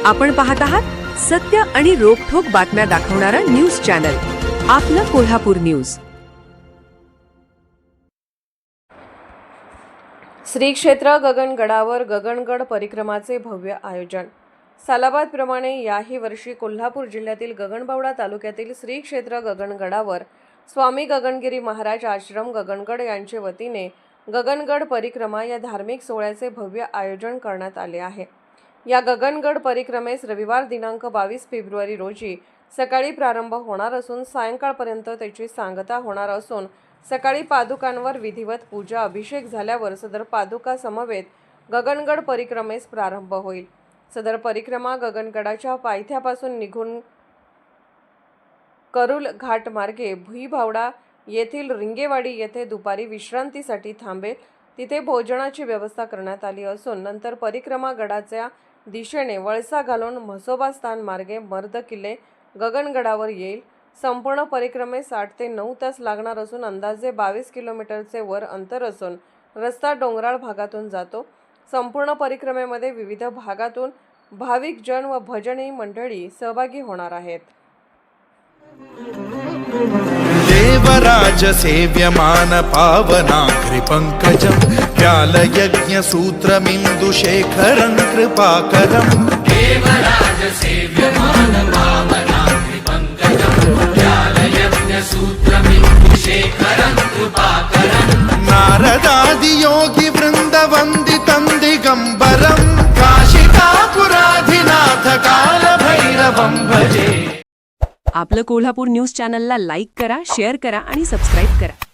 आपण पाहत आहात सत्य आणि रोखठोक बातम्या दाखवणारा न्यूज चॅनल आपलं कोल्हापूर न्यूज। श्री क्षेत्र गगनगडावर गगनगड परिक्रमाचे भव्य आयोजन। सालाबाद प्रमाणे याही वर्षी कोल्हापूर जिल्ह्यातील गगनबावडा तालुक्यातील श्री क्षेत्र गगनगडावर स्वामी गगनगिरी महाराज आश्रम गगनगड यांचे वतीने गगनगड परिक्रमा या धार्मिक सोहळ्याचे भव्य आयोजन करण्यात आले आहे। या गगनगड परिक्रमेस रविवार दिनांक 22 फेब्रुवारी रोजी सकाळी प्रारंभ होणार असून सायंकाळपर्यंत त्याची सांगता होणार असून सकाळी पादुकांवर विधिवत पूजा अभिषेक झाल्यावर सदर पादुका समवेत गगनगड परिक्रमेस प्रारंभ होईल। सदर परिक्रमा गगनगडाच्या पायथ्यापासून निघून करुल घाट मार्गे भुईभावडा येथील रिंगेवाडी येथे दुपारी विश्रांतीसाठी थांबेल। तिथे भोजनाची व्यवस्था करण्यात आली असून नंतर परिक्रमा गडाच्या दिशेने वळसा घालून म्हसोबा स्थान मार्गे मर्द किल्ले गगनगडावर येईल। संपूर्ण परिक्रमेस 8 ते 9 तास लागणार असून अंदाजे 22 किलोमीटरचे वर अंतर असून रस्ता डोंगराळ भागातून जातो। संपूर्ण परिक्रमेमध्ये विविध भागातून भाविक जन व भजनी मंडळी सहभागी होणार आहेत। देवराज सेव्यमान पावनाग्रि पंकजं व्यालयज्ञ सूत्रमिन्दु शेखरं कृपाकरं। देवराज सेव्यमान पावनाग्रि पंकजं व्यालयज्ञ सूत्रमिन्दु शेखरं कृपाकरं। नारदादि योगी वृंद वंदितं दिगंबरं काशिकापुराधिनाथ काल भैरवं भजे। आपलं कोल्हापूर न्यूज चॅनलला लाईक करा, शेअर करा आणि सबस्क्राईब करा।